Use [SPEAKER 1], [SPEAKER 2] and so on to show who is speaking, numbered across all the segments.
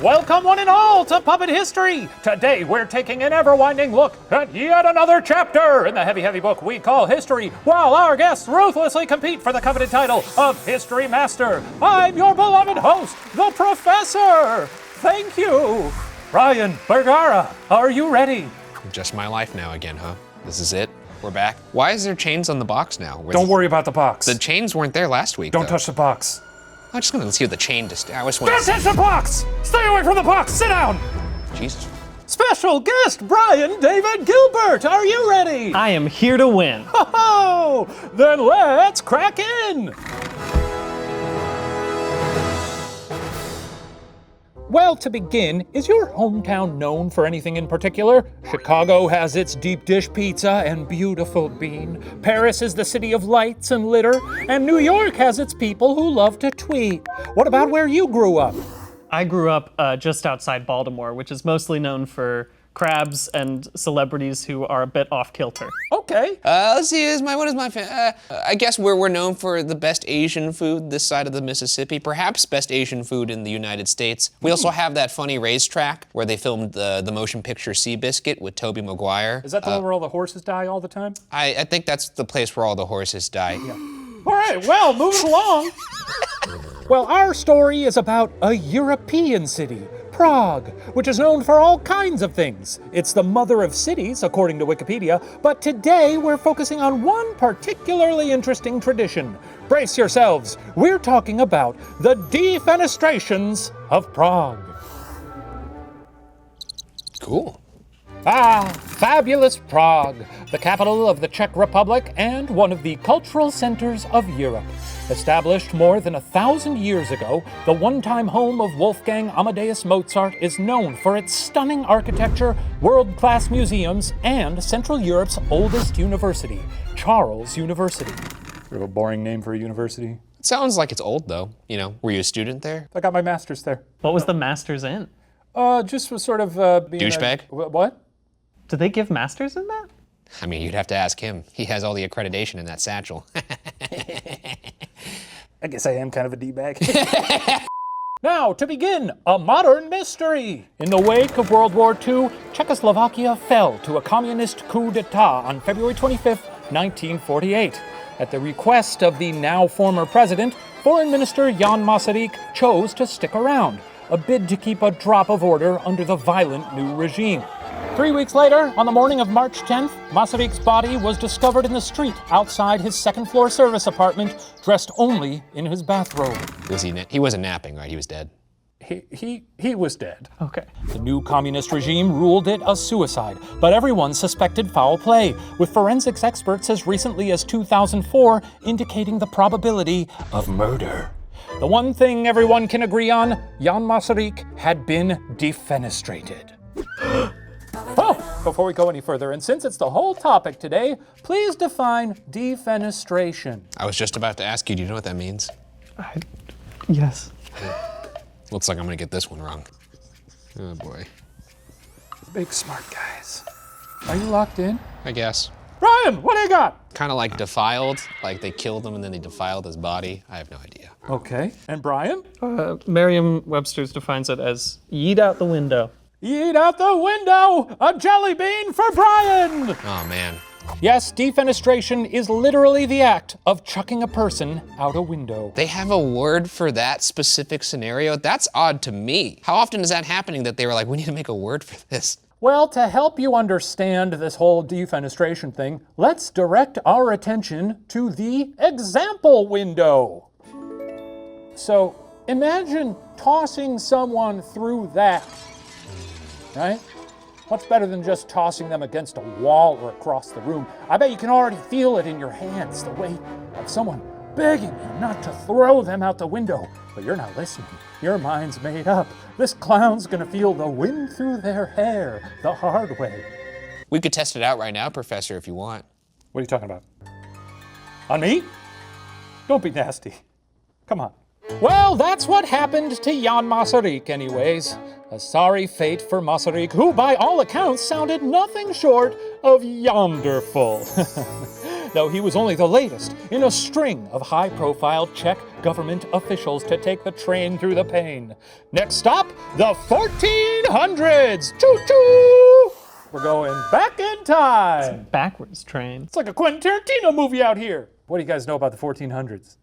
[SPEAKER 1] Welcome one and all to Puppet History! Today we're taking an ever-winding look at yet another chapter in the heavy book we call History, while our guests ruthlessly compete for the coveted title of History Master. I'm your beloved host, the Professor! Thank you! Brian, Bergara, are you ready?
[SPEAKER 2] Just my life now again, huh? This is it? We're back? Why is there chains on the box now?
[SPEAKER 1] Don't worry about the box.
[SPEAKER 2] The chains weren't there last week,
[SPEAKER 1] Don't touch the box.
[SPEAKER 2] I'm just gonna see what the chain just...
[SPEAKER 1] Don't touch the box! Stay away from the box! Sit down!
[SPEAKER 2] Jesus.
[SPEAKER 1] Special guest, Brian David Gilbert! Are you ready?
[SPEAKER 3] I am here to win.
[SPEAKER 1] Ho-ho! Then let's crack in! Well, to begin, is your hometown known for anything in particular? Chicago has its deep dish pizza and beautiful bean. Paris is the city of lights and litter. And New York has its people who love to tweet. What about where you grew up?
[SPEAKER 3] I grew up just outside Baltimore, which is mostly known for crabs and celebrities who are a bit off-kilter.
[SPEAKER 1] Okay.
[SPEAKER 2] Let's see, I guess we're known for the best Asian food this side of the Mississippi, perhaps best Asian food in the United States. We also have that funny racetrack where they filmed the motion picture Seabiscuit with Tobey Maguire.
[SPEAKER 1] Is that the one where all the horses die all the time?
[SPEAKER 2] I think that's the place where all the horses die.
[SPEAKER 1] Yeah. All right, well, moving along. Well, our story is about a European city, Prague, which is known for all kinds of things. It's the mother of cities, according to Wikipedia, but today we're focusing on one particularly interesting tradition. Brace yourselves, we're talking about the Defenestrations of Prague.
[SPEAKER 2] Cool.
[SPEAKER 1] Ah, fabulous Prague, the capital of the Czech Republic and one of the cultural centers of Europe. Established more than 1,000 years ago, the one-time home of Wolfgang Amadeus Mozart is known for its stunning architecture, world-class museums, and Central Europe's oldest university, Charles University. Sort of a boring name for a university.
[SPEAKER 2] It sounds like it's old, though. You know, were you a student there?
[SPEAKER 1] I got my master's there.
[SPEAKER 3] What was the master's in?
[SPEAKER 1] Just was sort of being
[SPEAKER 2] douchebag?
[SPEAKER 1] What?
[SPEAKER 3] Did they give masters in that?
[SPEAKER 2] I mean, you'd have to ask him. He has all the accreditation in that satchel.
[SPEAKER 1] I guess I am kind of a D-bag. Now, to begin, a modern mystery. In the wake of World War II, Czechoslovakia fell to a communist coup d'etat on February 25th, 1948. At the request of the now former president, Foreign Minister Jan Masaryk chose to stick around, a bid to keep a drop of order under the violent new regime. 3 weeks later, on the morning of March 10th, Masaryk's body was discovered in the street outside his second-floor service apartment, dressed only in his bathrobe.
[SPEAKER 2] He wasn't napping, right? He was dead.
[SPEAKER 1] He was dead.
[SPEAKER 3] Okay.
[SPEAKER 1] The new communist regime ruled it a suicide, but everyone suspected foul play, with forensics experts as recently as 2004 indicating the probability of murder. The one thing everyone can agree on, Jan Masaryk had been defenestrated. Oh, before we go any further, and since it's the whole topic today, please define defenestration.
[SPEAKER 2] I was just about to ask you, do you know what that means?
[SPEAKER 3] Yes.
[SPEAKER 2] Looks like I'm gonna get this one wrong. Oh boy.
[SPEAKER 1] Big smart guys. Are you locked in?
[SPEAKER 2] I guess.
[SPEAKER 1] Brian, what do you got?
[SPEAKER 2] Kind of like defiled, like they killed him and then they defiled his body. I have no idea.
[SPEAKER 1] Okay, and Brian?
[SPEAKER 3] Merriam-Webster's defines it as yeet out the window.
[SPEAKER 1] Yeet out the window! A jelly bean for Brian!
[SPEAKER 2] Oh man.
[SPEAKER 1] Yes, defenestration is literally the act of chucking a person out a window.
[SPEAKER 2] They have a word for that specific scenario? That's odd to me. How often is that happening that they were like, we need to make a word for this?
[SPEAKER 1] Well, to help you understand this whole defenestration thing, let's direct our attention to the example window. So, imagine tossing someone through that, right? What's better than just tossing them against a wall or across the room? I bet you can already feel it in your hands, the weight of someone begging you not to throw them out the window. But you're not listening. Your mind's made up. This clown's gonna feel the wind through their hair the hard way.
[SPEAKER 2] We could test it out right now, Professor, if you want.
[SPEAKER 1] What are you talking about? On me? Don't be nasty. Come on. Well, that's what happened to Jan Masaryk anyways. A sorry fate for Masaryk, who by all accounts sounded nothing short of yonderful. though he was only the latest in a string of high-profile Czech government officials to take the train through the pain. Next stop, the 1400s! Choo-choo! We're going back in time.
[SPEAKER 3] Backwards train.
[SPEAKER 1] It's like a Quentin Tarantino movie out here. What do you guys know about the 1400s?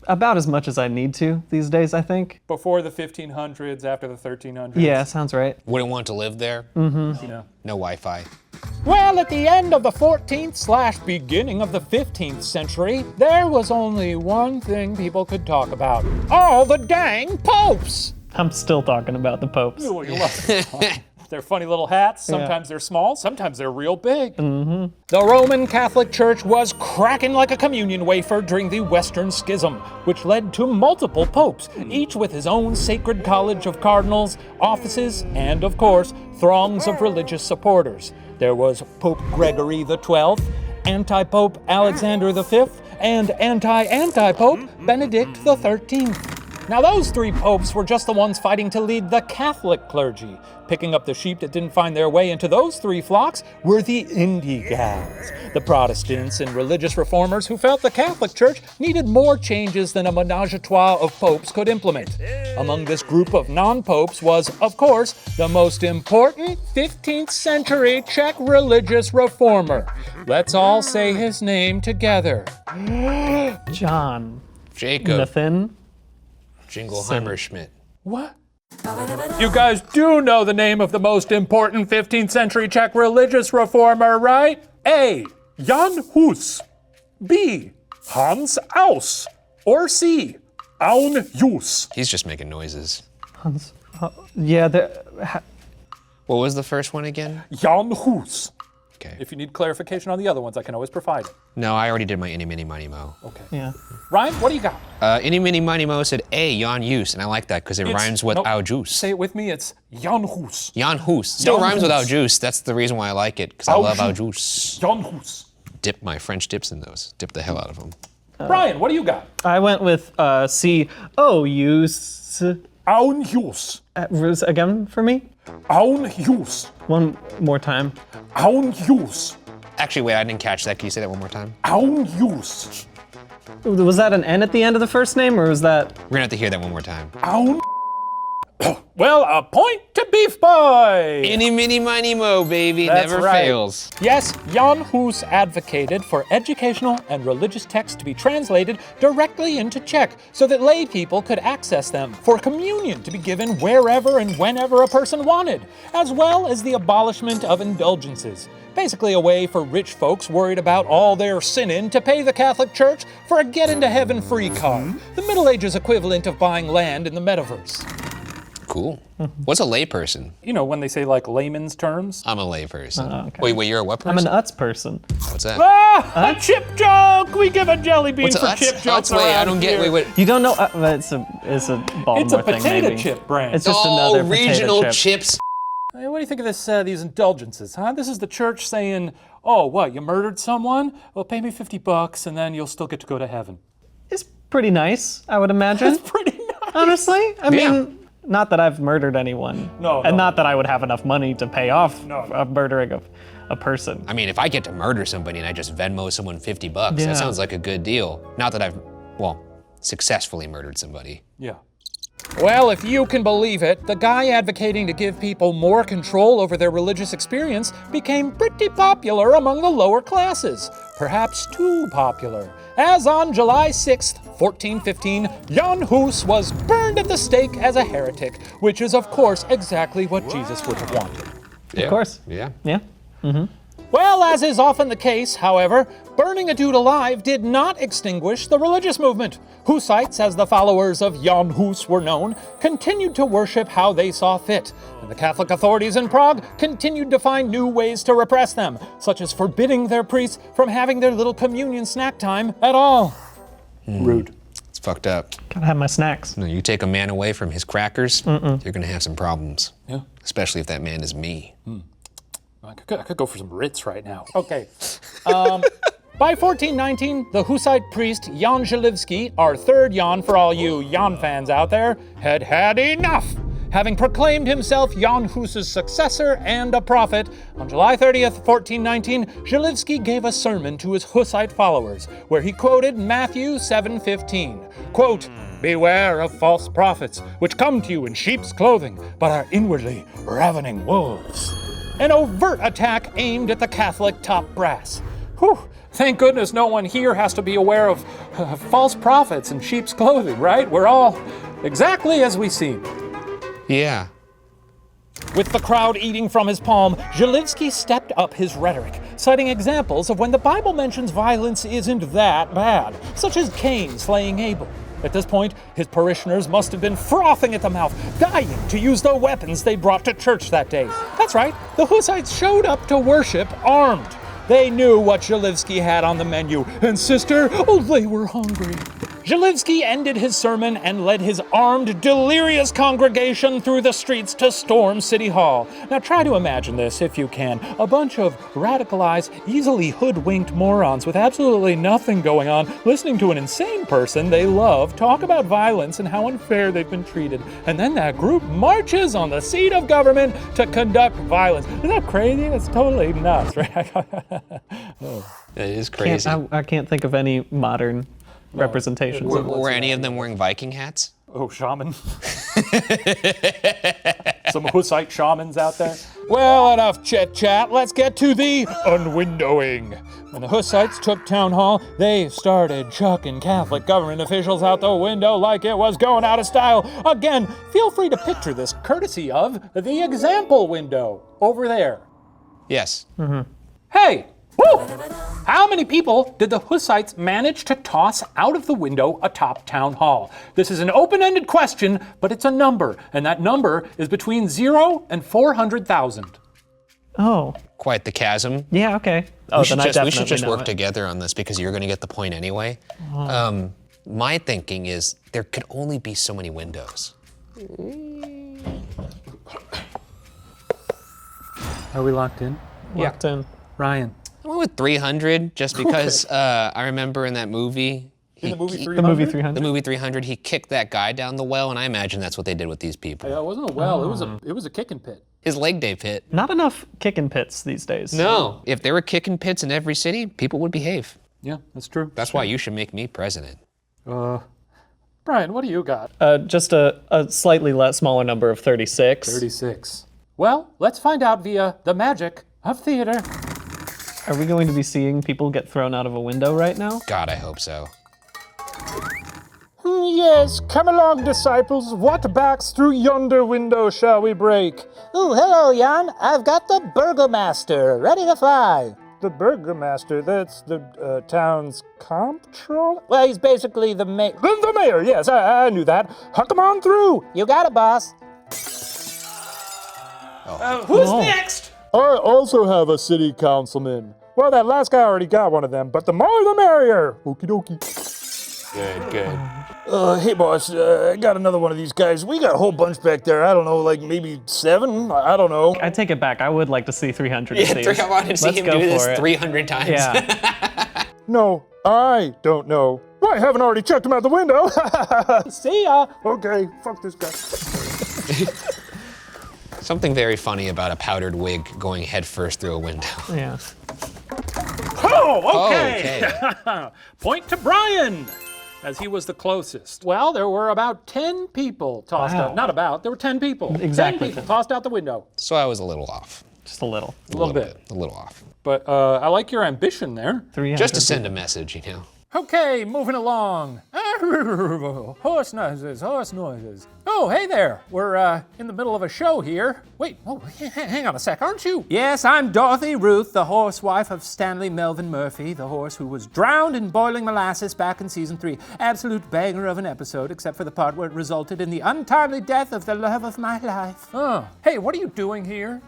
[SPEAKER 3] About as much as I need to these days, I think.
[SPEAKER 1] Before the 1500s, after the 1300s?
[SPEAKER 3] Yeah, sounds right.
[SPEAKER 2] Wouldn't want to live there?
[SPEAKER 1] You know.
[SPEAKER 2] No Wi-Fi.
[SPEAKER 1] Well, at the end of the 14th/beginning of the 15th century, there was only one thing people could talk about. All the dang popes!
[SPEAKER 3] I'm still talking about the popes.
[SPEAKER 1] Oh, you love it. They're funny little hats. Sometimes they're small, sometimes they're real big. The Roman Catholic Church was cracking like a communion wafer during the Western Schism, which led to multiple popes, each with his own sacred college of cardinals, offices, and, of course, throngs of religious supporters. There was Pope Gregory XII, anti-Pope Alexander V, and anti-Pope Benedict XIII. Now those three popes were just the ones fighting to lead the Catholic clergy. Picking up the sheep that didn't find their way into those three flocks were the Indigals, the Protestants and religious reformers who felt the Catholic Church needed more changes than a menage a trois of popes could implement. Among this group of non-popes was, of course, the most important 15th century Czech religious reformer. Let's all say his name together.
[SPEAKER 3] John.
[SPEAKER 2] Jacob.
[SPEAKER 3] Nathan.
[SPEAKER 2] Jingleheimer Schmidt.
[SPEAKER 1] What? You guys do know the name of the most important 15th century Czech religious reformer, right? A. Jan Hus. B. Hans Aus. Or C. Aun Jus.
[SPEAKER 2] He's just making noises.
[SPEAKER 3] Yeah,
[SPEAKER 2] What was the first one again?
[SPEAKER 1] Jan Hus.
[SPEAKER 2] Okay.
[SPEAKER 1] If you need clarification on the other ones, I can always provide it.
[SPEAKER 2] No, I already did my Inny Mini Miny Mo.
[SPEAKER 1] Okay.
[SPEAKER 3] yeah.
[SPEAKER 1] Ryan, what do you got?
[SPEAKER 2] Inny Mini Miny Mo said A, Jan Hus, and I like that because it rhymes with
[SPEAKER 1] nope.
[SPEAKER 2] au juice.
[SPEAKER 1] Say it with me, it's Jan Hus.
[SPEAKER 2] Jan Hus. Still
[SPEAKER 1] Jan
[SPEAKER 2] rhymes with au
[SPEAKER 1] Hus.
[SPEAKER 2] juice. That's the reason why I like it, because I
[SPEAKER 1] Au
[SPEAKER 2] love au
[SPEAKER 1] juice.
[SPEAKER 2] juice.
[SPEAKER 1] Jan Hus.
[SPEAKER 2] Dip my French dips in those. Dip the hell out of them.
[SPEAKER 1] Brian, what do you got?
[SPEAKER 3] I went with C. Oh, use.
[SPEAKER 1] Aun Jus.
[SPEAKER 3] Again for me?
[SPEAKER 1] Aun Jus.
[SPEAKER 3] One more time.
[SPEAKER 1] Aun Jus.
[SPEAKER 2] Actually, wait, I didn't catch that. Can you say that one more time?
[SPEAKER 1] Aun Jus.
[SPEAKER 3] Was that an N at the end of the first name, or was that?
[SPEAKER 2] We're gonna have to hear that one more time.
[SPEAKER 1] Aun. Well, a point to Beef Boy.
[SPEAKER 2] Inny Mini Miny Mo, baby.
[SPEAKER 1] That's
[SPEAKER 2] Never
[SPEAKER 1] right.
[SPEAKER 2] fails.
[SPEAKER 1] Yes, Jan Hus advocated for educational and religious texts to be translated directly into Czech so that lay people could access them, for communion to be given wherever and whenever a person wanted, as well as the abolishment of indulgences. Basically a way for rich folks worried about all their sinning to pay the Catholic Church for a get-into-heaven free card, the Middle Ages equivalent of buying land in the metaverse.
[SPEAKER 2] Cool. What's a layperson?
[SPEAKER 1] You know, when they say like layman's terms.
[SPEAKER 2] I'm a layperson.
[SPEAKER 3] okay.
[SPEAKER 2] Wait, you're a what
[SPEAKER 3] I'm
[SPEAKER 2] person?
[SPEAKER 3] an Utz person.
[SPEAKER 2] What's that?
[SPEAKER 1] Ah, a chip joke! We give a jelly bean
[SPEAKER 2] What's
[SPEAKER 1] for
[SPEAKER 2] Utz?
[SPEAKER 1] chip jokes
[SPEAKER 2] Wait, I
[SPEAKER 1] around
[SPEAKER 2] don't get.
[SPEAKER 1] here.
[SPEAKER 2] Wait.
[SPEAKER 3] You don't know? It's a Baltimore
[SPEAKER 1] It's a
[SPEAKER 3] thing,
[SPEAKER 1] potato
[SPEAKER 3] maybe.
[SPEAKER 1] chip brand.
[SPEAKER 3] It's just
[SPEAKER 2] Oh,
[SPEAKER 3] another
[SPEAKER 2] regional
[SPEAKER 3] potato chip.
[SPEAKER 2] chips.
[SPEAKER 1] Hey, what do you think of this? These indulgences, huh? This is the church saying, "Oh, what? You murdered someone? Well, pay me $50, and then you'll still get to go to heaven."
[SPEAKER 3] It's pretty nice, I would imagine.
[SPEAKER 1] It's pretty nice.
[SPEAKER 3] Honestly, I
[SPEAKER 2] Yeah.
[SPEAKER 3] mean, not that I've murdered anyone.
[SPEAKER 1] No,
[SPEAKER 3] And
[SPEAKER 1] no.
[SPEAKER 3] not that I would have enough money to pay off
[SPEAKER 1] No.
[SPEAKER 3] murdering a person.
[SPEAKER 2] I mean, if I get to murder somebody and I just Venmo someone $50,
[SPEAKER 3] Yeah.
[SPEAKER 2] that sounds like a good deal. Not that I've, well, successfully murdered somebody.
[SPEAKER 1] Yeah. Well, if you can believe it, the guy advocating to give people more control over their religious experience became pretty popular among the lower classes. Perhaps too popular. As on July 6th, 1415, Jan Hus was burned at the stake as a heretic, which is, of course, exactly what Jesus would have wanted.
[SPEAKER 2] Of
[SPEAKER 3] course.
[SPEAKER 2] Yeah.
[SPEAKER 3] Yeah.
[SPEAKER 1] Well, as is often the case, however, burning a dude alive did not extinguish the religious movement. Hussites, as the followers of Jan Hus were known, continued to worship how they saw fit, and the Catholic authorities in Prague continued to find new ways to repress them, such as forbidding their priests from having their little communion snack time at all. Rude.
[SPEAKER 2] It's fucked up.
[SPEAKER 3] Gotta have my snacks.
[SPEAKER 2] No, you take a man away from his crackers, you're gonna have some problems.
[SPEAKER 1] Yeah.
[SPEAKER 2] Especially if that man is me.
[SPEAKER 1] I could go for some Ritz right now. Okay. By 1419, the Hussite priest Jan Zhelivsky, our third Jan for all you Jan fans out there, had had enough. having proclaimed himself Jan Hus's successor and a prophet, on July 30th, 1419, Zalewski gave a sermon to his Hussite followers, where he quoted Matthew 7:15, quote, "Beware of false prophets, which come to you in sheep's clothing, but are inwardly ravening wolves." An overt attack aimed at the Catholic top brass. Whew, thank goodness no one here has to be aware of false prophets in sheep's clothing, right? We're all exactly as we seem.
[SPEAKER 2] Yeah.
[SPEAKER 1] With the crowd eating from his palm, Zalewski stepped up his rhetoric, citing examples of when the Bible mentions violence isn't that bad, such as Cain slaying Abel. At this point, his parishioners must have been frothing at the mouth, dying to use the weapons they brought to church that day. That's right, the Hussites showed up to worship armed. They knew what Zalewski had on the menu, and sister, oh, they were hungry. Zalewski ended his sermon and led his armed, delirious congregation through the streets to storm City Hall. Now try to imagine this, if you can. A bunch of radicalized, easily hoodwinked morons with absolutely nothing going on, listening to an insane person they love talk about violence and how unfair they've been treated. And then that group marches on the seat of government to conduct violence. Isn't that crazy? That's totally nuts, right?
[SPEAKER 2] It is crazy.
[SPEAKER 3] I can't think of any modern representations of
[SPEAKER 2] Were any of them wearing Viking hats?
[SPEAKER 1] Oh, shaman. Some Hussite shamans out there. Well, enough chit-chat. Let's get to the unwindowing. When the Hussites took town hall, they started chucking Catholic government officials out the window like it was going out of style. Again, feel free to picture this courtesy of the example window over there.
[SPEAKER 2] Yes.
[SPEAKER 1] Hey! Woo! How many people did the Hussites manage to toss out of the window atop town hall? This is an open-ended question, but it's a number, and that number is between 0 and 400,000.
[SPEAKER 3] Oh.
[SPEAKER 2] Quite the chasm.
[SPEAKER 3] Yeah, okay. Oh,
[SPEAKER 2] we should just work together on this because you're going to get the point anyway. My thinking is there could only be so many windows.
[SPEAKER 1] Are we locked in?
[SPEAKER 3] Locked in.
[SPEAKER 1] Ryan.
[SPEAKER 2] I went with 300 just because I remember in that movie.
[SPEAKER 1] In the movie 300?
[SPEAKER 3] The movie 300?
[SPEAKER 2] The movie 300, he kicked that guy down the well, and I imagine that's what they did with these people.
[SPEAKER 1] Yeah, it wasn't a well, it was a kicking pit.
[SPEAKER 2] His leg day pit.
[SPEAKER 3] Not enough kicking pits these days.
[SPEAKER 2] No. If there were kicking pits in every city, people would behave.
[SPEAKER 1] Yeah, that's true.
[SPEAKER 2] That's why you should make me president.
[SPEAKER 1] Brian, what do you got?
[SPEAKER 3] Just a slightly smaller number of 36.
[SPEAKER 1] 36. Well, let's find out via the magic of theater.
[SPEAKER 3] Are we going to be seeing people get thrown out of a window right now?
[SPEAKER 2] God, I hope so.
[SPEAKER 1] Yes, come along, disciples. What backs through yonder window shall we break?
[SPEAKER 4] Oh, hello, Jan. I've got the Burgomaster, ready to fly.
[SPEAKER 1] The Burgomaster, that's the town's comptroller?
[SPEAKER 4] Well, he's basically the mayor.
[SPEAKER 1] The mayor, yes, I knew that. Huck him on through.
[SPEAKER 4] You got it, boss.
[SPEAKER 1] Who's next? I also have a city councilman. Well, that last guy already got one of them, but the more the merrier. Okie dokie.
[SPEAKER 2] Good.
[SPEAKER 5] Hey boss, I got another one of these guys. We got a whole bunch back there. I don't know, like maybe 7? I don't know.
[SPEAKER 3] I take it back. I would like to see 300
[SPEAKER 2] Yeah,
[SPEAKER 3] of these.
[SPEAKER 2] I wanted to see
[SPEAKER 3] Let's
[SPEAKER 2] him
[SPEAKER 3] go
[SPEAKER 2] do this
[SPEAKER 3] for it.
[SPEAKER 2] 300 times.
[SPEAKER 3] Yeah.
[SPEAKER 1] No, I don't know. Well, I haven't already checked him out the window. See ya. Okay, fuck this guy.
[SPEAKER 2] Something very funny about a powdered wig going headfirst through a window.
[SPEAKER 3] Yeah.
[SPEAKER 1] Oh, okay. Point to Brian, as he was the closest. Well, there were about 10 people tossed out. Not about, there were 10 people.
[SPEAKER 3] Exactly.
[SPEAKER 1] 10 people tossed out the window.
[SPEAKER 2] So I was a little off.
[SPEAKER 3] Just a little.
[SPEAKER 2] A little
[SPEAKER 1] bit.
[SPEAKER 2] A little off.
[SPEAKER 1] But I like your ambition there.
[SPEAKER 3] 300.
[SPEAKER 2] Just to send a message, you know.
[SPEAKER 1] Okay, moving along. Horse noises, horse noises. Oh, hey there. We're in the middle of a show here. Wait, hang on a sec, aren't you? Yes, I'm Dorothy Ruth, the horse wife of Stanley Melvin Murphy, the horse who was drowned in boiling molasses back in season 3. Absolute banger of an episode, except for the part where it resulted in the untimely death of the love of my life. Oh, hey, what are you doing here?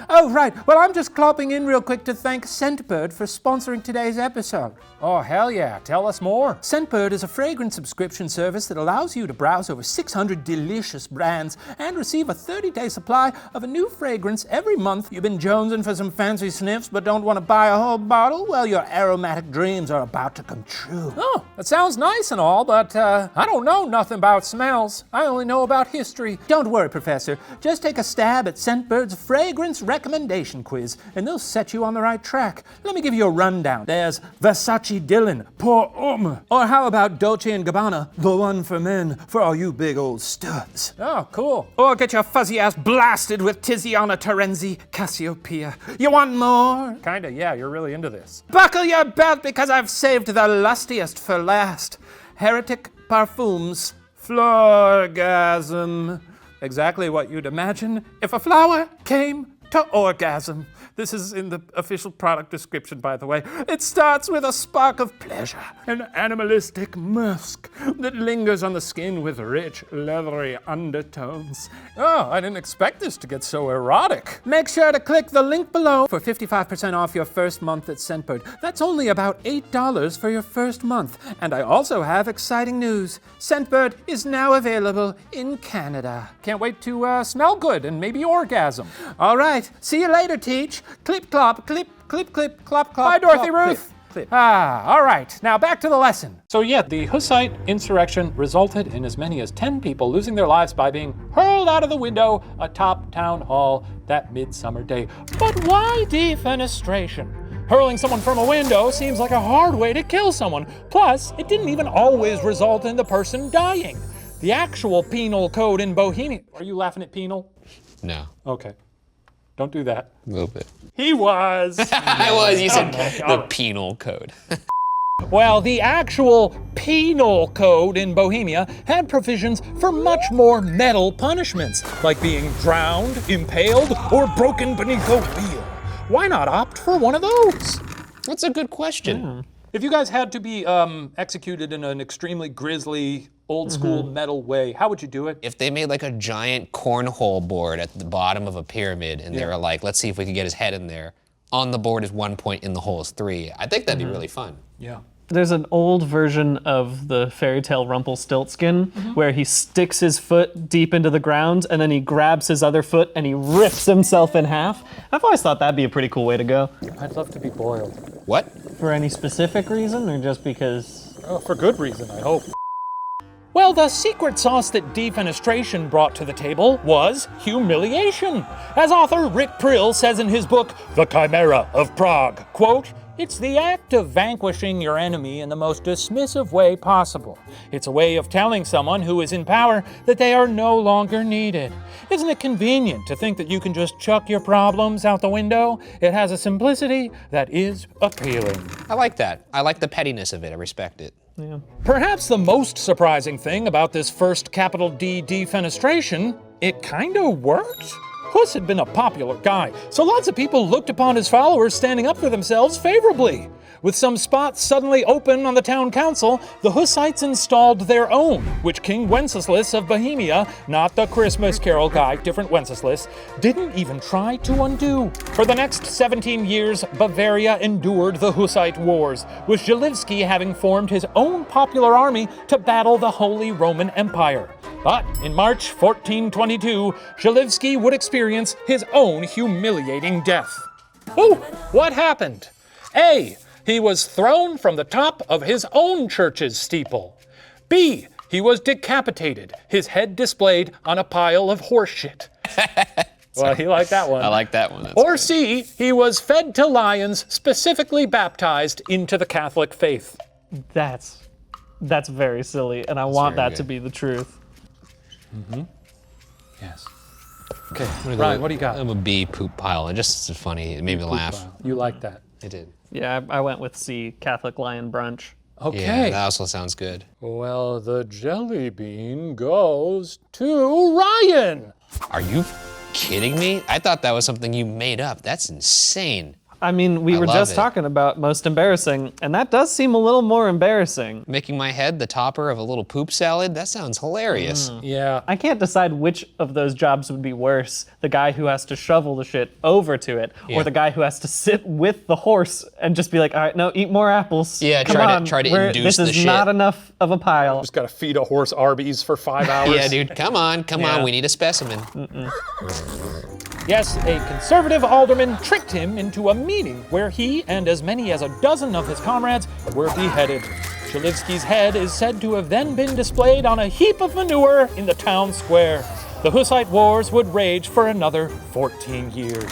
[SPEAKER 1] Oh, right. Well, I'm just clopping in real quick to thank Scentbird for sponsoring today's episode. Oh, hell yeah. Tell us more. Scentbird is a fragrance subscription service that allows you to browse over 600 delicious brands and receive a 30-day supply of a new fragrance every month. You've been jonesing for some fancy sniffs but don't want to buy a whole bottle? Well, your aromatic dreams are about to come true. Oh, that sounds nice and all, but I don't know nothing about smells. I only know about history. Don't worry, Professor. Just take a stab at Scentbird's fragrance recommendation quiz, and they'll set you on the right track. Let me give you a rundown. There's Versace Dylan, Pour Homme. Or how about Dolce & Gabbana, the one for men, for all you big old studs. Oh, cool. Or get your fuzzy ass blasted with Tiziana Terenzi, Cassiopeia. You want more? Kinda, yeah, you're really into this. Buckle your belt because I've saved the lustiest for last. Heretic Parfums, Florgasm. Exactly what you'd imagine if a flower came to orgasm. This is in the official product description, by the way. It starts with a spark of pleasure, an animalistic musk that lingers on the skin with rich, leathery undertones. Oh, I didn't expect this to get so erotic. Make sure to click the link below for 55% off your first month at Scentbird. That's only about $8 for your first month. And I also have exciting news. Scentbird is now available in Canada. Can't wait to smell good and maybe orgasm. All right, see you later, Teach. Clip, clop, clip, clip, clip, clop, clop. Bye, Dorothy clop, Ruth. Clip. All right, now back to the lesson. So yeah, the Hussite insurrection resulted in as many as 10 people losing their lives by being hurled out of the window atop town hall that midsummer day. But why defenestration? Hurling someone from a window seems like a hard way to kill someone. Plus, it didn't even always result in the person dying. The actual penal code in Bohemia... Are you laughing at penal?
[SPEAKER 2] No.
[SPEAKER 1] Okay. Don't do that.
[SPEAKER 2] A little bit.
[SPEAKER 1] He was.
[SPEAKER 2] I was. You said the penal code.
[SPEAKER 1] Well, the actual penal code in Bohemia had provisions for much more metal punishments, like being drowned, impaled, or broken beneath a wheel. Why not opt for one of those?
[SPEAKER 2] That's a good question.
[SPEAKER 1] If you guys had to be executed in an extremely grisly, old-school metal way, how would you do it?
[SPEAKER 2] If they made like a giant cornhole board at the bottom of a pyramid and they were like, let's see if we can get his head in there. On the board is 1 point, in the hole is 3. I think that'd be really fun.
[SPEAKER 1] Yeah.
[SPEAKER 3] There's an old version of the fairy tale Rumpelstiltskin where he sticks his foot deep into the ground and then he grabs his other foot and he rips himself in half. I've always thought that'd be a pretty cool way to go.
[SPEAKER 1] I'd love to be boiled.
[SPEAKER 2] What?
[SPEAKER 3] For any specific reason or just because?
[SPEAKER 1] Oh, for good reason, I hope. Well, the secret sauce that defenestration brought to the table was humiliation. As author Rick Prill says in his book, The Chimera of Prague, quote, "It's the act of vanquishing your enemy in the most dismissive way possible. It's a way of telling someone who is in power that they are no longer needed. Isn't it convenient to think that you can just chuck your problems out the window? It has a simplicity that is appealing."
[SPEAKER 2] I like that. I like the pettiness of it. I respect it.
[SPEAKER 3] Yeah.
[SPEAKER 1] Perhaps the most surprising thing about this first capital D defenestration, it kinda worked. Huss had been a popular guy, so lots of people looked upon his followers standing up for themselves favorably. With some spots suddenly open on the town council, the Hussites installed their own, which King Wenceslas of Bohemia, not the Christmas Carol guy, different Wenceslas, didn't even try to undo. For the next 17 years, Bavaria endured the Hussite Wars, with Zalewski having formed his own popular army to battle the Holy Roman Empire. But in March 1422, Zalewski would experience his own humiliating death. Oh, what happened? A. He was thrown from the top of his own church's steeple. B. He was decapitated, his head displayed on a pile of horse shit. Well, he liked that one.
[SPEAKER 2] I like that one. That's
[SPEAKER 1] or
[SPEAKER 2] good.
[SPEAKER 1] C. He was fed to lions, specifically baptized into the Catholic faith.
[SPEAKER 3] That's very silly, and I want that to be the truth.
[SPEAKER 1] Yes. Okay, Ryan, what do you got?
[SPEAKER 2] I'm a B, poop pile. It just is funny. It made me laugh.
[SPEAKER 1] You like that?
[SPEAKER 2] It did.
[SPEAKER 3] Yeah, I went with C, Catholic Lion Brunch.
[SPEAKER 1] Okay.
[SPEAKER 2] Yeah, that also sounds good.
[SPEAKER 1] Well, the jelly bean goes to Ryan.
[SPEAKER 2] Are you kidding me? I thought that was something you made up. That's insane.
[SPEAKER 3] I mean, we were
[SPEAKER 2] love
[SPEAKER 3] just
[SPEAKER 2] it.
[SPEAKER 3] talking about most embarrassing, and that does seem a little more embarrassing.
[SPEAKER 2] Making my head the topper of a little poop salad? That sounds hilarious.
[SPEAKER 1] Yeah.
[SPEAKER 3] I can't decide which of those jobs would be worse. The guy who has to shovel the shit over to it,
[SPEAKER 2] Yeah.
[SPEAKER 3] or the guy who has to sit with the horse and just be like, all right, no, eat more apples.
[SPEAKER 2] Yeah,
[SPEAKER 3] Come
[SPEAKER 2] try
[SPEAKER 3] on,
[SPEAKER 2] to induce
[SPEAKER 3] this
[SPEAKER 2] the
[SPEAKER 3] is
[SPEAKER 2] shit.
[SPEAKER 3] not enough of a pile.
[SPEAKER 1] Just gotta feed a horse Arby's for 5 hours.
[SPEAKER 2] Yeah, dude, come on,
[SPEAKER 3] Yeah.
[SPEAKER 2] we need a specimen.
[SPEAKER 1] Yes, a conservative alderman tricked him into a meeting where he and as many as a dozen of his comrades were beheaded. Chalivsky's head is said to have then been displayed on a heap of manure in the town square. The Hussite wars would rage for another 14 years.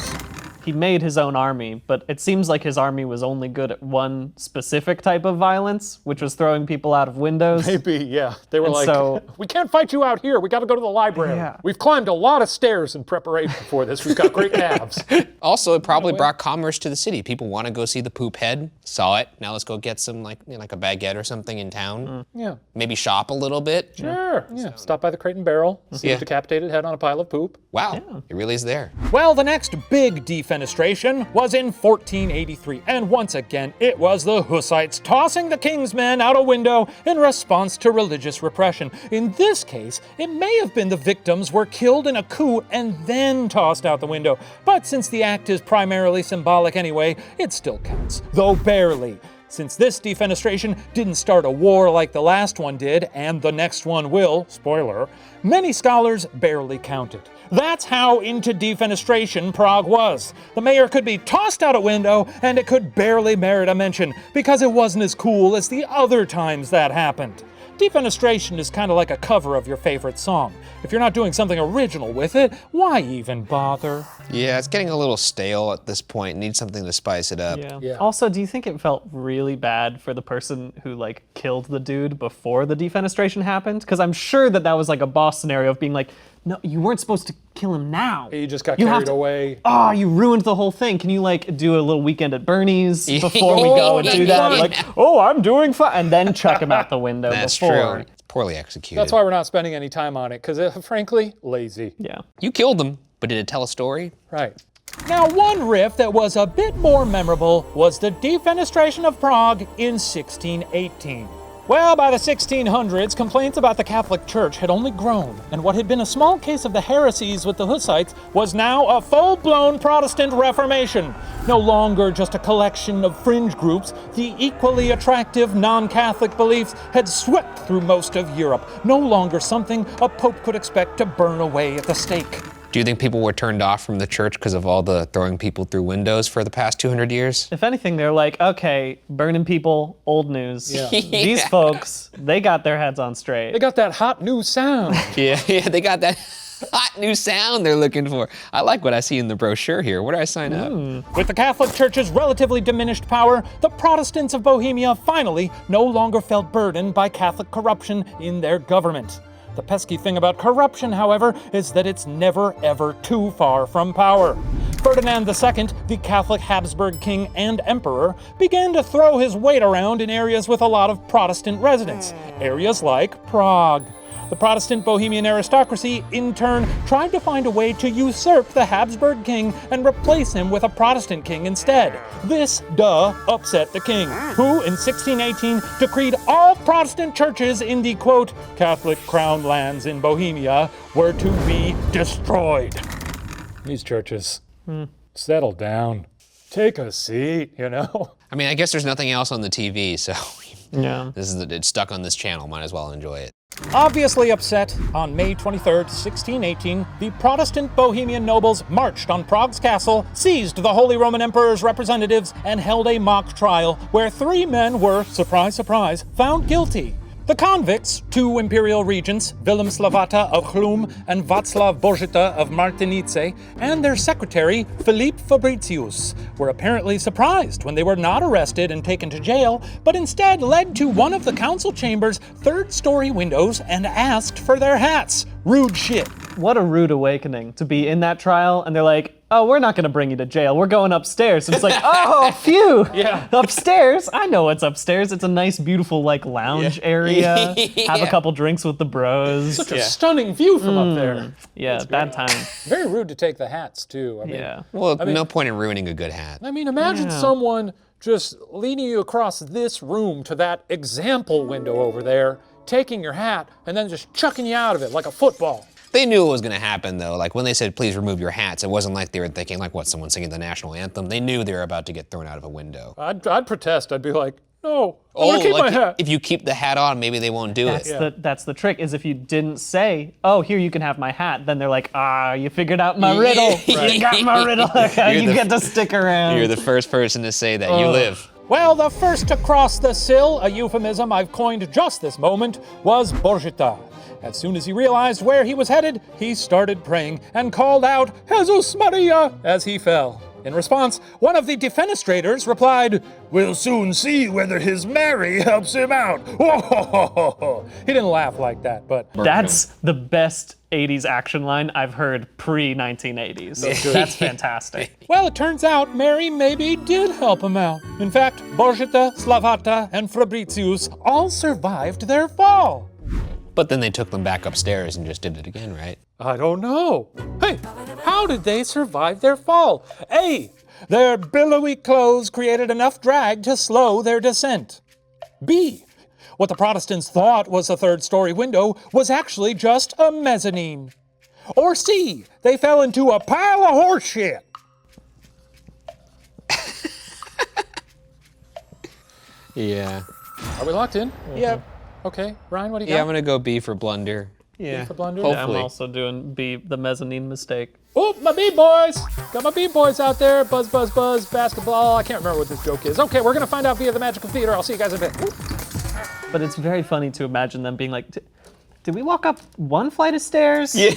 [SPEAKER 3] He made his own army, but it seems like his army was only good at one specific type of violence, which was throwing people out of windows.
[SPEAKER 1] Maybe, yeah. They were
[SPEAKER 3] And
[SPEAKER 1] like,
[SPEAKER 3] so-
[SPEAKER 1] we can't fight you out here. We gotta go to the library.
[SPEAKER 3] Yeah.
[SPEAKER 1] We've climbed a lot of stairs in preparation for this. We've got great calves.
[SPEAKER 2] Also, it probably brought commerce to the city. People want to go see the poop head, saw it. Now let's go get some like a baguette or something in town.
[SPEAKER 1] Yeah.
[SPEAKER 2] Maybe shop a little bit.
[SPEAKER 1] Sure. Yeah. Stop by the Crate and Barrel, see
[SPEAKER 2] Yeah.
[SPEAKER 1] a decapitated head on a pile of poop.
[SPEAKER 2] Wow, it really is there.
[SPEAKER 1] Well, the next big defenestration was in 1483, and once again, it was the Hussites tossing the king's men out a window in response to religious repression. In this case, it may have been the victims were killed in a coup and then tossed out the window, but since the act is primarily symbolic anyway, it still counts, though barely. Since this defenestration didn't start a war like the last one did, and the next one will, spoiler, many scholars barely count it. That's how into defenestration Prague was. The mayor could be tossed out a window, and it could barely merit a mention, because it wasn't as cool as the other times that happened. Defenestration is kind of like a cover of your favorite song. If you're not doing something original with it, why even bother?
[SPEAKER 2] Yeah, it's getting a little stale at this point. Need something to spice it up.
[SPEAKER 1] Yeah.
[SPEAKER 3] Also, do you think it felt really bad for the person who like killed the dude before the defenestration happened? Because I'm sure that was like a boss scenario of being like, no, you weren't supposed to kill him now.
[SPEAKER 1] You just got
[SPEAKER 3] You have
[SPEAKER 1] carried
[SPEAKER 3] to-
[SPEAKER 1] away.
[SPEAKER 3] Oh, you ruined the whole thing. Can you like do a little weekend at Bernie's before we go and do that?
[SPEAKER 2] Yeah.
[SPEAKER 3] Like, oh, I'm doing fine, and then chuck him out the window
[SPEAKER 2] That's
[SPEAKER 3] before.
[SPEAKER 2] true. It's poorly executed.
[SPEAKER 1] That's why we're not spending any time on it, because frankly, lazy.
[SPEAKER 3] Yeah.
[SPEAKER 2] You killed them, but did it tell a story?
[SPEAKER 1] Right. Now, one riff that was a bit more memorable was the defenestration of Prague in 1618. Well, by the 1600s, complaints about the Catholic Church had only grown, and what had been a small case of the heresies with the Hussites was now a full-blown Protestant Reformation. No longer just a collection of fringe groups, the equally attractive non-Catholic beliefs had swept through most of Europe, no longer something a pope could expect to burn away at the stake.
[SPEAKER 2] Do you think people were turned off from the church because of all the throwing people through windows for the past 200 years?
[SPEAKER 3] If anything, they're like, okay, burning people, old news.
[SPEAKER 1] Yeah.
[SPEAKER 3] These folks, they got their heads on straight.
[SPEAKER 1] They got that hot new sound.
[SPEAKER 2] Yeah, they got that hot new sound they're looking for. I like what I see in the brochure here. Where do I sign up?
[SPEAKER 1] With the Catholic Church's relatively diminished power, the Protestants of Bohemia finally no longer felt burdened by Catholic corruption in their government. The pesky thing about corruption, however, is that it's never ever too far from power. Ferdinand II, the Catholic Habsburg king and emperor, began to throw his weight around in areas with a lot of Protestant residents, areas like Prague. The Protestant Bohemian aristocracy, in turn, tried to find a way to usurp the Habsburg king and replace him with a Protestant king instead. This, upset the king, who, in 1618, decreed all Protestant churches in the, quote, Catholic crown lands in Bohemia were to be destroyed. These churches, settle down. Take a seat, you know?
[SPEAKER 2] I mean, I guess there's nothing else on the TV, so
[SPEAKER 3] Yeah.
[SPEAKER 2] it's stuck on this channel. Might as well enjoy it.
[SPEAKER 1] Obviously upset, on May 23rd, 1618, the Protestant Bohemian nobles marched on Prague's castle, seized the Holy Roman Emperor's representatives, and held a mock trial where 3 men were, surprise, surprise, found guilty. The convicts, 2 imperial regents, Willem Slavata of Chlum and Václav Božita of Martinice, and their secretary, Philippe Fabricius, were apparently surprised when they were not arrested and taken to jail, but instead led to one of the council chamber's 3rd-story windows and asked for their hats. Rude shit.
[SPEAKER 3] What a rude awakening to be in that trial and they're like, oh, we're not gonna bring you to jail. We're going upstairs. And it's like, oh, phew.
[SPEAKER 1] Yeah.
[SPEAKER 3] Upstairs? I know what's upstairs. It's a nice, beautiful like lounge area. Have a couple drinks with the bros.
[SPEAKER 1] Such a stunning view from up there.
[SPEAKER 3] Yeah, bad time.
[SPEAKER 1] Very rude to take the hats too. I mean,
[SPEAKER 3] Yeah.
[SPEAKER 2] Well, no point in ruining a good hat.
[SPEAKER 1] I mean, imagine someone just leading you across this room to that example window over there, taking your hat, and then just chucking you out of it like a football.
[SPEAKER 2] They knew it was gonna happen though. Like when they said, please remove your hats, it wasn't like they were thinking like, what, someone singing the national anthem? They knew they were about to get thrown out of a window.
[SPEAKER 1] I'd protest. I'd be like, no, I want to keep my hat.
[SPEAKER 2] If you keep the hat on, maybe they won't do it.
[SPEAKER 3] That's the trick, is if you didn't say, oh, here you can have my hat, then they're like, you figured out my riddle. You got my riddle. You get to stick around.
[SPEAKER 2] You're the first person to say that. You live.
[SPEAKER 1] Well, the first to cross the sill, a euphemism I've coined just this moment, was Borgetta. As soon as he realized where he was headed, he started praying and called out, Jesus Maria, as he fell. In response, one of the defenestrators replied,
[SPEAKER 5] We'll soon see whether his Mary helps him out.
[SPEAKER 1] He didn't laugh like that, but...
[SPEAKER 3] That's the best 80s action line I've heard pre-1980s. That's fantastic.
[SPEAKER 1] Well, it turns out Mary maybe did help him out. In fact, Borgetta, Slavata, and Fabricius all survived their fall.
[SPEAKER 2] But then they took them back upstairs and just did it again, right?
[SPEAKER 1] I don't know. Hey, how did they survive their fall? A, their billowy clothes created enough drag to slow their descent. B, what the Protestants thought was a third-story window was actually just a mezzanine. Or C, they fell into a pile of horse shit.
[SPEAKER 2] Yeah.
[SPEAKER 1] Are we locked in? Yep. Okay, Ryan, what do you got?
[SPEAKER 2] Yeah, I'm gonna go B for blunder. Yeah.
[SPEAKER 1] For blunder?
[SPEAKER 3] I'm
[SPEAKER 2] Hopefully.
[SPEAKER 3] also doing B, the mezzanine mistake.
[SPEAKER 1] Oh, my B-boys! Got my B-boys out there. Buzz, buzz, buzz, basketball. I can't remember what this joke is. Okay, we're gonna find out via the magic of theater. I'll see you guys in a bit.
[SPEAKER 3] But it's very funny to imagine them being like, did we walk up one flight of stairs?
[SPEAKER 2] Yeah.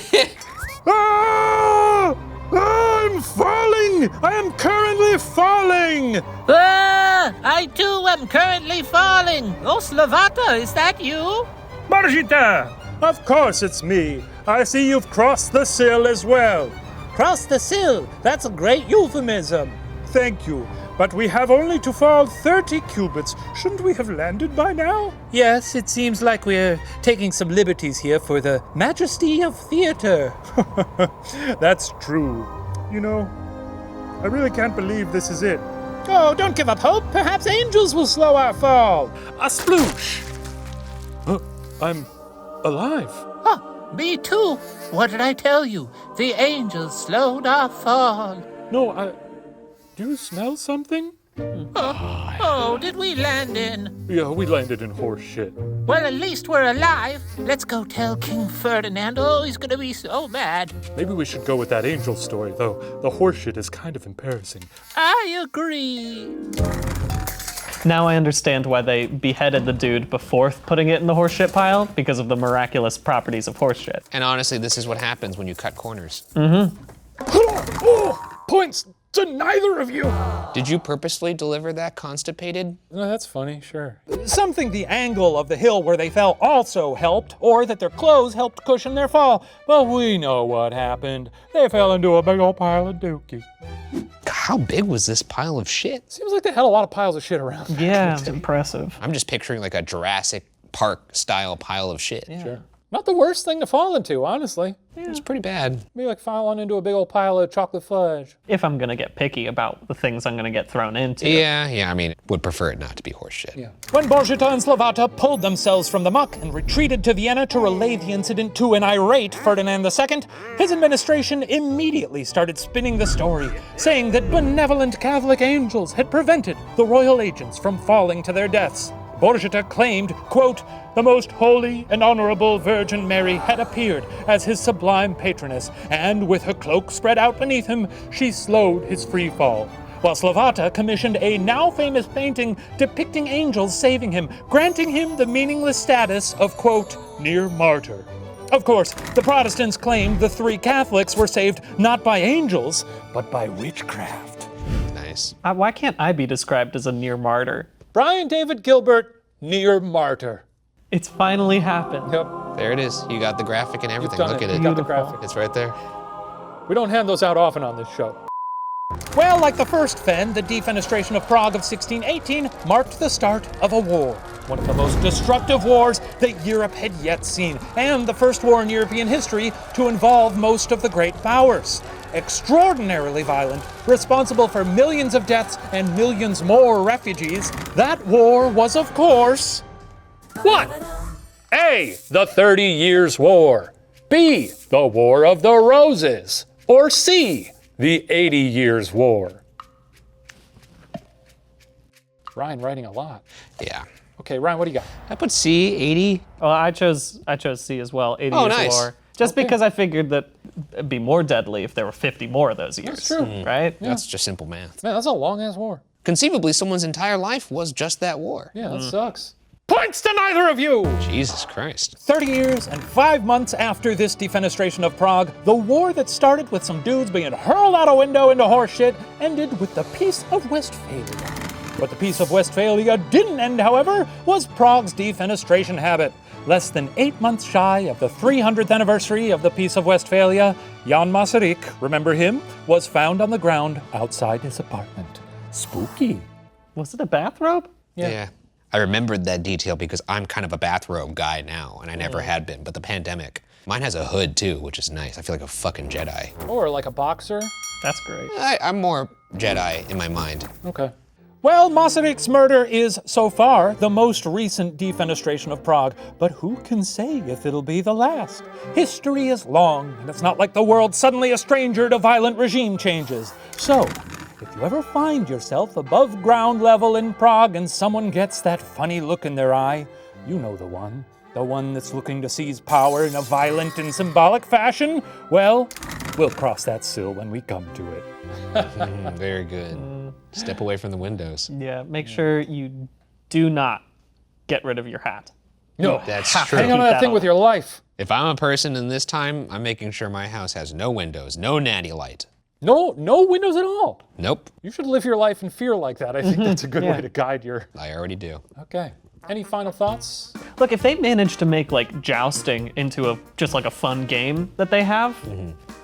[SPEAKER 5] Ah! I'm falling! I am currently falling!
[SPEAKER 4] I too am currently falling. Oh, Slavata, is that you?
[SPEAKER 5] Borgetta! Of course it's me. I see you've crossed the sill as well.
[SPEAKER 4] Cross the sill. That's a great euphemism.
[SPEAKER 5] Thank you. But we have only to fall 30 cubits. Shouldn't we have landed by now?
[SPEAKER 4] Yes, it seems like we're taking some liberties here for the majesty of theater.
[SPEAKER 5] That's true. You know, I really can't believe this is it.
[SPEAKER 1] Oh, don't give up hope. Perhaps angels will slow our fall.
[SPEAKER 5] A sploosh! I'm alive.
[SPEAKER 4] Me too. What did I tell you? The angels slowed our fall.
[SPEAKER 5] No, do you smell something?
[SPEAKER 4] Oh, did we land in?
[SPEAKER 5] Yeah, we landed in horse shit.
[SPEAKER 4] Well, at least we're alive. Let's go tell King Ferdinand. Oh, he's gonna be so mad.
[SPEAKER 5] Maybe we should go with that angel story, though. The horse shit is kind of embarrassing.
[SPEAKER 4] I agree.
[SPEAKER 3] Now I understand why they beheaded the dude before putting it in the horseshit pile, because of the miraculous properties of horseshit.
[SPEAKER 2] And honestly, this is what happens when you cut corners.
[SPEAKER 5] Points to neither of you!
[SPEAKER 2] Did you purposely deliver that constipated?
[SPEAKER 1] No, that's funny, sure. Some think the angle of the hill where they fell also helped, or that their clothes helped cushion their fall. But we know what happened. They fell into a big old pile of dookie.
[SPEAKER 2] How big was this pile of shit?
[SPEAKER 1] Seems like they had a lot of piles of shit around.
[SPEAKER 3] Yeah, it's impressive.
[SPEAKER 2] I'm just picturing like a Jurassic Park style pile of shit.
[SPEAKER 1] Sure. Not the worst thing to fall into, honestly.
[SPEAKER 2] Yeah, it's pretty bad.
[SPEAKER 1] Maybe like falling into a big old pile of chocolate fudge.
[SPEAKER 3] If I'm gonna get picky about the things I'm gonna get thrown into.
[SPEAKER 2] Yeah, I mean, would prefer it not to be horse shit.
[SPEAKER 1] Yeah. When Borgetta and Slavata pulled themselves from the muck and retreated to Vienna to relay the incident to an irate Ferdinand II, his administration immediately started spinning the story, saying that benevolent Catholic angels had prevented the royal agents from falling to their deaths. Borgetta claimed, quote, the most holy and honorable Virgin Mary had appeared as his sublime patroness, and with her cloak spread out beneath him, she slowed his free fall. While Slavata commissioned a now famous painting depicting angels saving him, granting him the meaningless status of, quote, near martyr. Of course, the Protestants claimed the three Catholics were saved not by angels, but by witchcraft.
[SPEAKER 2] Nice.
[SPEAKER 3] Why can't I be described as a near martyr?
[SPEAKER 1] Brian David Gilbert, near martyr.
[SPEAKER 3] It's finally happened.
[SPEAKER 1] Yep.
[SPEAKER 2] There it is. You got the graphic and everything.
[SPEAKER 1] done
[SPEAKER 2] Look
[SPEAKER 1] it.
[SPEAKER 2] at
[SPEAKER 1] You
[SPEAKER 2] it.
[SPEAKER 1] got the graphic.
[SPEAKER 2] It's right there.
[SPEAKER 1] We don't hand those out often on this show. Well, like the first Fen, the Defenestration of Prague of 1618 marked the start of a war. One of the most destructive wars that Europe had yet seen, and the first war in European history to involve most of the great powers. Extraordinarily violent, responsible for millions of deaths and millions more refugees, that war was, of course, what? A, the 30 Years' War. B, the War of the Roses. Or C, the 80 Years' War. Ryan writing a lot.
[SPEAKER 2] Yeah.
[SPEAKER 1] Okay, Ryan, what do you got?
[SPEAKER 2] I put C, 80.
[SPEAKER 3] Well, I chose C as well. 80
[SPEAKER 2] Oh,
[SPEAKER 3] years
[SPEAKER 2] nice.
[SPEAKER 3] of war. Just because I figured that it'd be more deadly if there were 50 more of those years.
[SPEAKER 1] That's true.
[SPEAKER 3] Right?
[SPEAKER 2] That's just simple math.
[SPEAKER 1] Man, that's a long-ass war.
[SPEAKER 2] Conceivably, someone's entire life was just that war.
[SPEAKER 1] Yeah, that sucks. Points to neither of you!
[SPEAKER 2] Jesus Christ.
[SPEAKER 1] 30 years and 5 months after this Defenestration of Prague, the war that started with some dudes being hurled out a window into horseshit ended with the Peace of Westphalia. What the Peace of Westphalia didn't end, however, was Prague's defenestration habit. Less than 8 months shy of the 300th anniversary of the Peace of Westphalia, Jan Masaryk, remember him, was found on the ground outside his apartment. Spooky.
[SPEAKER 3] Was it a bathrobe?
[SPEAKER 2] Yeah. I remembered that detail because I'm kind of a bathrobe guy now, and I never had been, but the pandemic. Mine has a hood too, which is nice. I feel like a fucking Jedi.
[SPEAKER 1] Or like a boxer.
[SPEAKER 3] That's great.
[SPEAKER 2] I'm more Jedi in my mind.
[SPEAKER 1] Okay. Well, Masaryk's murder is, so far, the most recent defenestration of Prague, but who can say if it'll be the last? History is long, and it's not like the world's suddenly a stranger to violent regime changes. So, if you ever find yourself above ground level in Prague and someone gets that funny look in their eye, you know the one that's looking to seize power in a violent and symbolic fashion, well, we'll cross that sill when we come to it.
[SPEAKER 2] Very good. Step away from the windows.
[SPEAKER 3] Yeah, make sure you do not get rid of your hat.
[SPEAKER 1] No,
[SPEAKER 2] That's
[SPEAKER 3] have
[SPEAKER 2] true.
[SPEAKER 3] to
[SPEAKER 1] hang on to
[SPEAKER 3] keep
[SPEAKER 1] that thing
[SPEAKER 3] on.
[SPEAKER 1] with your life.
[SPEAKER 2] If I'm a person in this time, I'm making sure my house has no windows, no natty light.
[SPEAKER 1] No windows at all.
[SPEAKER 2] Nope,
[SPEAKER 1] You should live your life in fear like that. I think that's a good way to guide your...
[SPEAKER 2] I already do.
[SPEAKER 1] Okay. Any final thoughts?
[SPEAKER 3] Look, if they manage to make like jousting into just like a fun game that they have,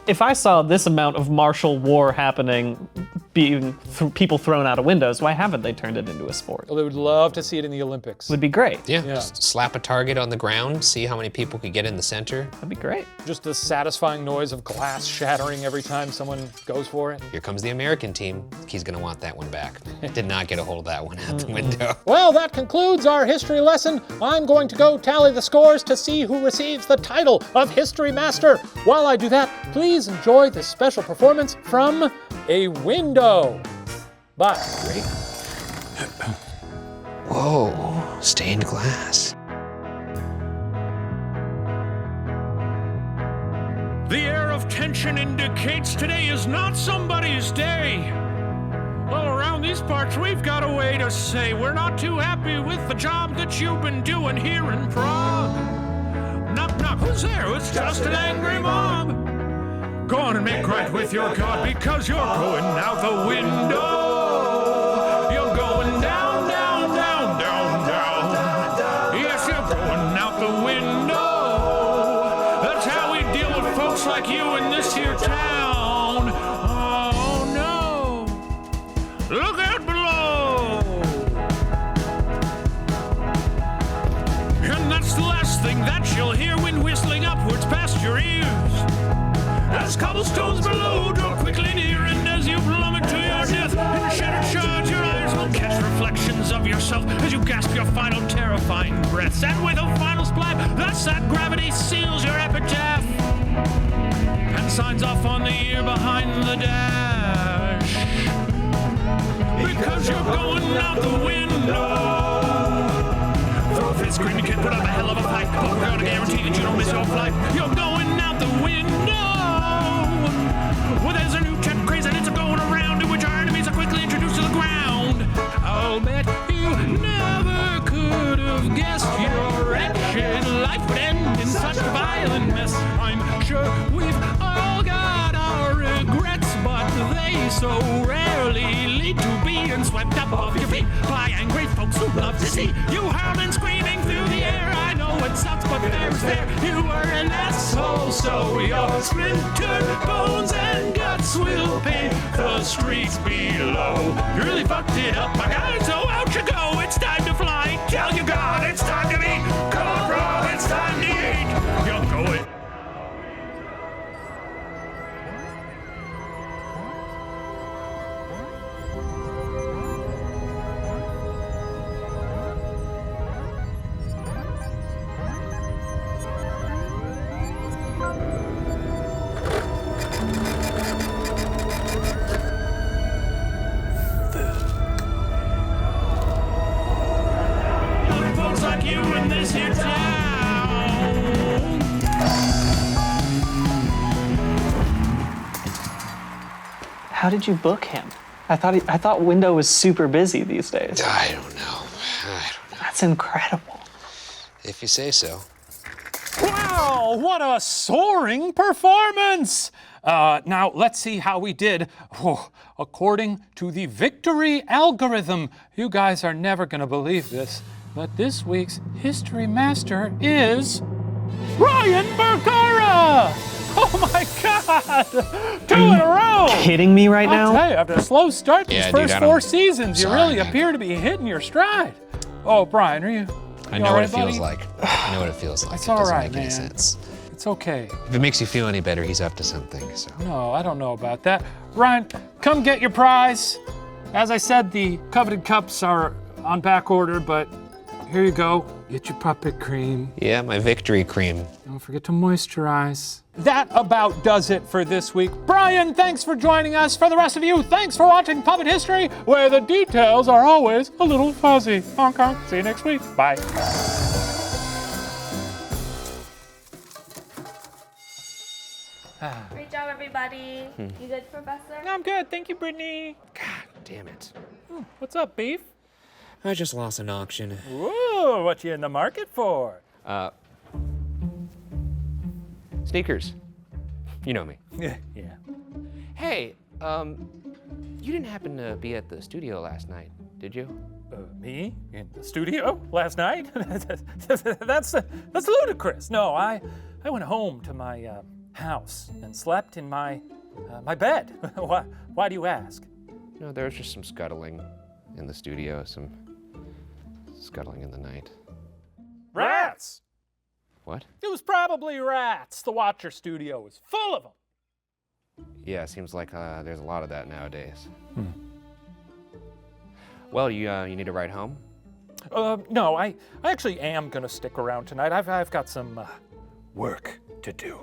[SPEAKER 3] if I saw this amount of martial war happening, being people thrown out of windows, why haven't they turned it into a sport?
[SPEAKER 1] Well, they would love to see it in the Olympics.
[SPEAKER 3] Would be great.
[SPEAKER 2] Yeah, just slap a target on the ground, see how many people could get in the center.
[SPEAKER 3] That'd be great.
[SPEAKER 1] Just the satisfying noise of glass shattering every time someone goes for it.
[SPEAKER 2] Here comes the American team. He's gonna want that one back. Did not get a hold of that one out the window.
[SPEAKER 1] Well, that concludes our history lesson. I'm going to go tally the scores to see who receives the title of History Master. While I do that, please enjoy this special performance from A Window by
[SPEAKER 2] Whoa, stained glass.
[SPEAKER 6] The air of tension indicates today is not somebody's day. Well, around these parts, we've got a way to say we're not too happy with the job that you've been doing here in Prague. Knock, knock, who's there? It's just an angry mob. Go on and make right with your God because you're going out the window. You're going down, down, down, down, down. Yes, you're going out the window. That's how we deal with folks like you in this here town. Oh no. Look out below. And that's the last thing that you'll hear when whistling upwards past your ears. As cobblestones below draw quickly near, and as you plummet to your death in shattered shards, your eyes will catch reflections of yourself as you gasp your final terrifying breaths. And with a final splat, that's that gravity seals your epitaph and signs off on the year behind the dash. Because you're going out the window. Throw a fit screaming kid, put up a hell of a fight, but we're gonna guarantee that you don't miss your flight. You're going out the window. Well, there's a new jet craze and it's going around in which our enemies are quickly introduced to the ground. I'll bet you never could have guessed your wretched life would end in such a violent mess. I'm sure we've all got our regrets, but they so rarely lead to being swept up off your feet by angry folks who love to see you hurling, screaming through the air. I know That sucks, but there's there. You were an asshole, so your splintered bones and guts will pay the streets below. You really fucked it up, my guy, so out you go. It's time to fly. Tell your God it's time to eat. Come on, bro, it's time to eat. You're going. Folks like you in this here town.
[SPEAKER 3] How did you book him? I thought Window was super busy these days.
[SPEAKER 2] I don't know.
[SPEAKER 3] That's incredible.
[SPEAKER 2] If you say so.
[SPEAKER 1] Wow, what a soaring performance! Now, let's see how we did. According to the victory algorithm, you guys are never going to believe this, but this week's history master is Ryan Bergara! Oh my God! 2 in a row!
[SPEAKER 3] Kidding me right
[SPEAKER 1] I'll
[SPEAKER 3] now?
[SPEAKER 1] tell you, after a slow start these
[SPEAKER 2] Yeah,
[SPEAKER 1] first
[SPEAKER 2] dude,
[SPEAKER 1] 4 seasons, you
[SPEAKER 2] sorry,
[SPEAKER 1] really
[SPEAKER 2] man.
[SPEAKER 1] appear to be hitting your stride. Oh, Brian, are you?
[SPEAKER 2] I
[SPEAKER 1] you
[SPEAKER 2] know
[SPEAKER 1] all
[SPEAKER 2] what
[SPEAKER 1] right,
[SPEAKER 2] it feels
[SPEAKER 1] buddy?
[SPEAKER 2] like. I know what it feels like.
[SPEAKER 1] It's
[SPEAKER 2] It doesn't
[SPEAKER 1] all right,
[SPEAKER 2] make any
[SPEAKER 1] man.
[SPEAKER 2] sense.
[SPEAKER 1] It's okay.
[SPEAKER 2] If it makes you feel any better, he's up to something, so.
[SPEAKER 1] No, I don't know about that. Ryan, come get your prize. As I said, the coveted cups are on back order, but here you go. Get your puppet cream.
[SPEAKER 2] Yeah, my victory cream.
[SPEAKER 1] Don't forget to moisturize. That about does it for this week. Brian, thanks for joining us. For the rest of you, thanks for watching Puppet History, where the details are always a little fuzzy. Honk honk. See you next week. Bye.
[SPEAKER 7] Great job, everybody. You good, Professor?
[SPEAKER 1] I'm good. Thank you, Brittney.
[SPEAKER 2] God damn it.
[SPEAKER 1] What's up, Beef?
[SPEAKER 2] I just lost an auction.
[SPEAKER 1] Whoa, what you in the market for?
[SPEAKER 2] Sneakers. You know me.
[SPEAKER 1] Yeah.
[SPEAKER 2] Hey, you didn't happen to be at the studio last night, did you?
[SPEAKER 1] Me? In the studio last night? That's ludicrous. No, I went home to my house and slept in my bed. Why do you ask?
[SPEAKER 2] No, there was just some scuttling in the studio, some scuttling in the night.
[SPEAKER 1] Rats!
[SPEAKER 2] What?
[SPEAKER 1] It was probably rats. The Watcher studio was full of them.
[SPEAKER 2] Yeah, it seems like there's a lot of that nowadays. Well, you need a ride home?
[SPEAKER 1] No, I actually am gonna stick around tonight. I've got some work to do.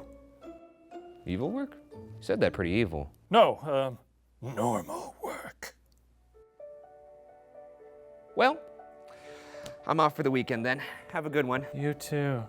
[SPEAKER 2] Evil work? You said that pretty evil.
[SPEAKER 1] No, normal work.
[SPEAKER 2] Well, I'm off for the weekend then. Have a good one.
[SPEAKER 1] You too.